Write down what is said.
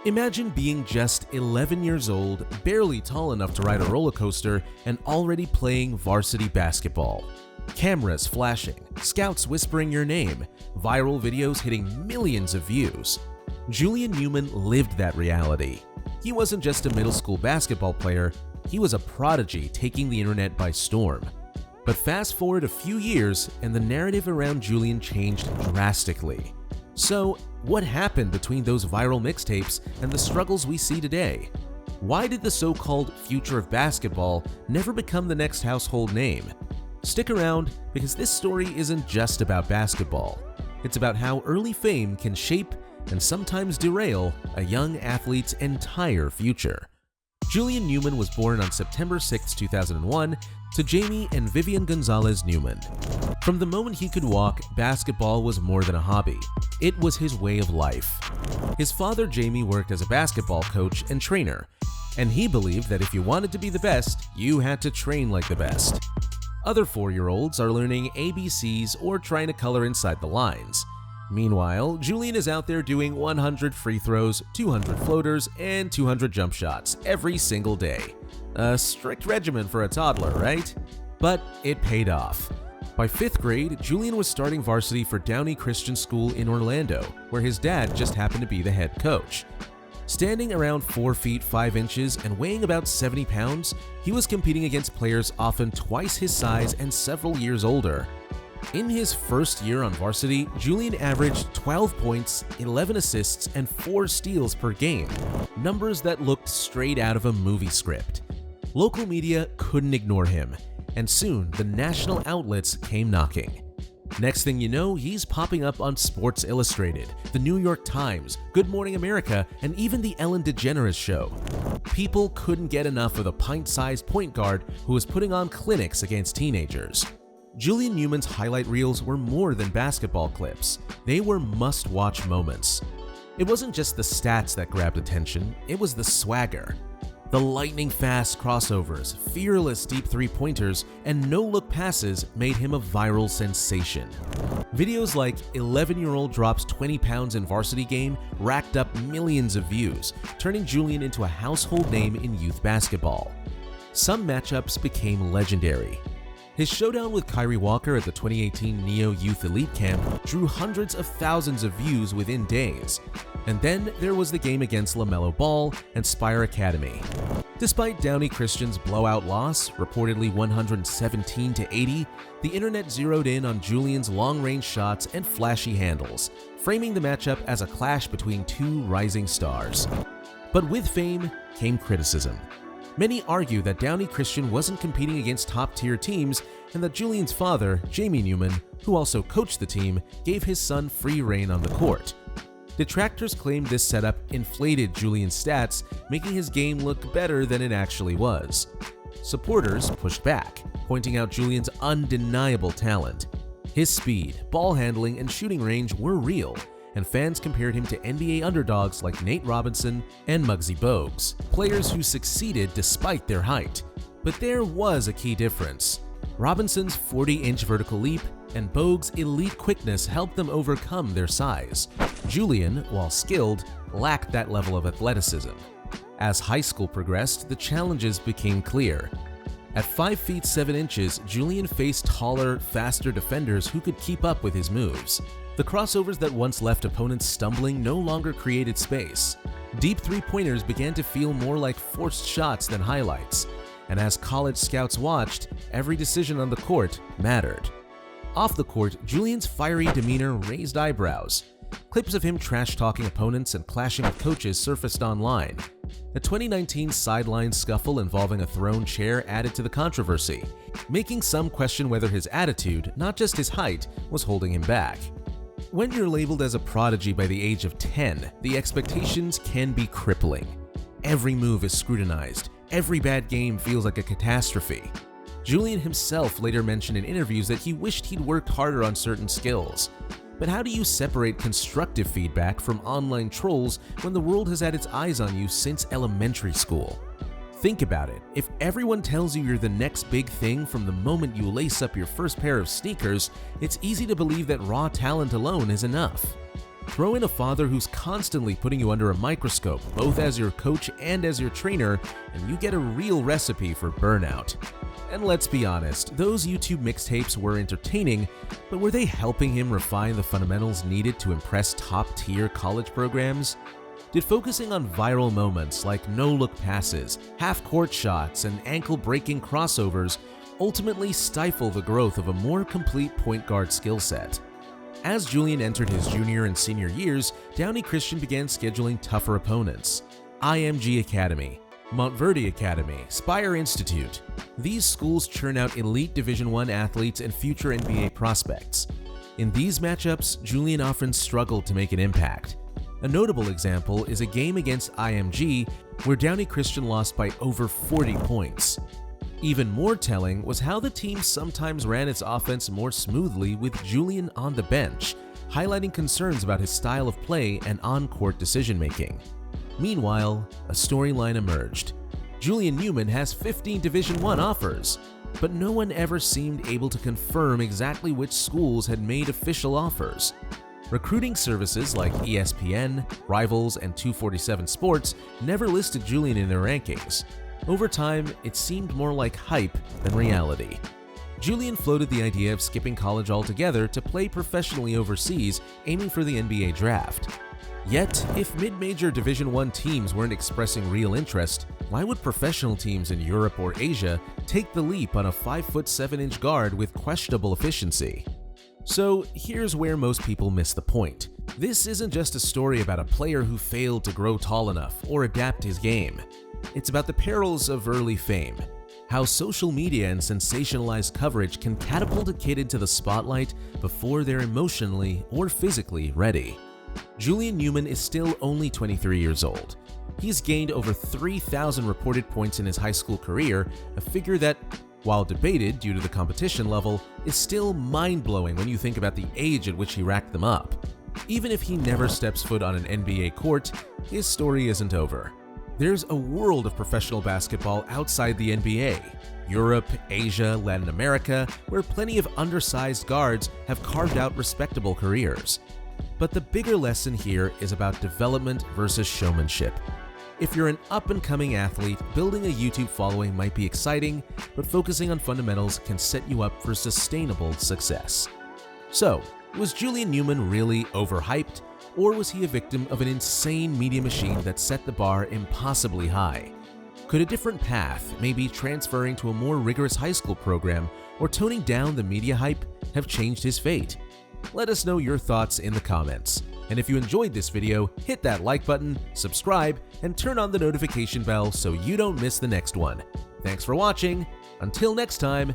Imagine being just 11 years old, barely tall enough to ride a roller coaster, and already playing varsity basketball. Cameras flashing, scouts whispering your name, viral videos hitting millions of views. Julian Newman lived that reality. He wasn't just a middle school basketball player, he was a prodigy taking the internet by storm. But fast forward a few years and the narrative around Julian changed drastically. So, what happened between those viral mixtapes and the struggles we see today? Why did the so-called future of basketball never become the next household name? Stick around, because this story isn't just about basketball. It's about how early fame can shape and sometimes derail a young athlete's entire future. Julian Newman was born on September 6, 2001, to Jamie and Vivian Gonzalez Newman. From the moment he could walk, basketball was more than a hobby. It was his way of life. His father, Jamie, worked as a basketball coach and trainer, and he believed that if you wanted to be the best, you had to train like the best. Other 4-year-olds are learning ABCs or trying to color inside the lines. Meanwhile, Julian is out there doing 100 free throws, 200 floaters, and 200 jump shots every single day. A strict regimen for a toddler, right? But it paid off. By 5th grade, Julian was starting varsity for Downey Christian School in Orlando, where his dad just happened to be the head coach. Standing around 4 feet 5 inches and weighing about 70 pounds, he was competing against players often twice his size and several years older. In his first year on varsity, Julian averaged 12 points, 11 assists, and 4 steals per game, numbers that looked straight out of a movie script. Local media couldn't ignore him, and soon the national outlets came knocking. Next thing you know, he's popping up on Sports Illustrated, the New York Times, Good Morning America, and even the Ellen DeGeneres Show. People couldn't get enough of the pint-sized point guard who was putting on clinics against teenagers. Julian Newman's highlight reels were more than basketball clips. They were must-watch moments. It wasn't just the stats that grabbed attention, it was the swagger. The lightning-fast crossovers, fearless deep three-pointers, and no-look passes made him a viral sensation. Videos like 11-year-old drops 20 pounds in varsity game racked up millions of views, turning Julian into a household name in youth basketball. Some matchups became legendary. His showdown with Kyrie Walker at the 2018 Neo Youth Elite Camp drew hundreds of thousands of views within days. And then there was the game against LaMelo Ball and Spire Academy. Despite Downey Christian's blowout loss, reportedly 117-80, the internet zeroed in on Julian's long-range shots and flashy handles, framing the matchup as a clash between two rising stars. But with fame came criticism. Many argue that Downey Christian wasn't competing against top-tier teams and that Julian's father, Jamie Newman, who also coached the team, gave his son free rein on the court. Detractors claimed this setup inflated Julian's stats, making his game look better than it actually was. Supporters pushed back, pointing out Julian's undeniable talent. His speed, ball handling, and shooting range were real, and fans compared him to NBA underdogs like Nate Robinson and Muggsy Bogues, players who succeeded despite their height. But there was a key difference. Robinson's 40-inch vertical leap and Bogues' elite quickness helped them overcome their size. Julian, while skilled, lacked that level of athleticism. As high school progressed, the challenges became clear. At 5 feet 7 inches, Julian faced taller, faster defenders who could keep up with his moves. The crossovers that once left opponents stumbling no longer created space. Deep three-pointers began to feel more like forced shots than highlights. And as college scouts watched, every decision on the court mattered. Off the court, Julian's fiery demeanor raised eyebrows. Clips of him trash-talking opponents and clashing with coaches surfaced online. The 2019 sideline scuffle involving a thrown chair added to the controversy, making some question whether his attitude, not just his height, was holding him back. When you're labeled as a prodigy by the age of 10, the expectations can be crippling. Every move is scrutinized. Every bad game feels like a catastrophe. Julian himself later mentioned in interviews that he wished he'd worked harder on certain skills. But how do you separate constructive feedback from online trolls when the world has had its eyes on you since elementary school? Think about it. If everyone tells you you're the next big thing from the moment you lace up your first pair of sneakers, it's easy to believe that raw talent alone is enough. Throw in a father who's constantly putting you under a microscope, both as your coach and as your trainer, and you get a real recipe for burnout. And let's be honest, those YouTube mixtapes were entertaining, but were they helping him refine the fundamentals needed to impress top-tier college programs? Did focusing on viral moments like no-look passes, half-court shots, and ankle-breaking crossovers ultimately stifle the growth of a more complete point guard skill set? As Julian entered his junior and senior years, Downey Christian began scheduling tougher opponents. IMG Academy, Montverde Academy, Spire Institute. These schools churn out elite Division I athletes and future NBA prospects. In these matchups, Julian often struggled to make an impact. A notable example is a game against IMG where Downey Christian lost by over 40 points. Even more telling was how the team sometimes ran its offense more smoothly with Julian on the bench, highlighting concerns about his style of play and on-court decision-making. Meanwhile, a storyline emerged. Julian Newman has 15 Division I offers, but no one ever seemed able to confirm exactly which schools had made official offers. Recruiting services like ESPN, Rivals, and 247 Sports never listed Julian in their rankings. Over time, it seemed more like hype than reality. Julian floated the idea of skipping college altogether to play professionally overseas, aiming for the NBA draft. Yet, if mid-major Division I teams weren't expressing real interest, why would professional teams in Europe or Asia take the leap on a 5'7" guard with questionable efficiency? So here's where most people miss the point. This isn't just a story about a player who failed to grow tall enough or adapt his game. It's about the perils of early fame, how social media and sensationalized coverage can catapult a kid into the spotlight before they're emotionally or physically ready. Julian Newman is still only 23 years old. He's gained over 3,000 reported points in his high school career, a figure that, while debated due to the competition level, is still mind-blowing when you think about the age at which he racked them up. Even if he never steps foot on an NBA court, his story isn't over. There's a world of professional basketball outside the NBA, Europe, Asia, Latin America, where plenty of undersized guards have carved out respectable careers. But the bigger lesson here is about development versus showmanship. If you're an up-and-coming athlete, building a YouTube following might be exciting, but focusing on fundamentals can set you up for sustainable success. So, was Julian Newman really overhyped? Or was he a victim of an insane media machine that set the bar impossibly high? Could a different path, maybe transferring to a more rigorous high school program or toning down the media hype, have changed his fate? Let us know your thoughts in the comments. And if you enjoyed this video, hit that like button, subscribe, and turn on the notification bell so you don't miss the next one. Thanks for watching. Until next time,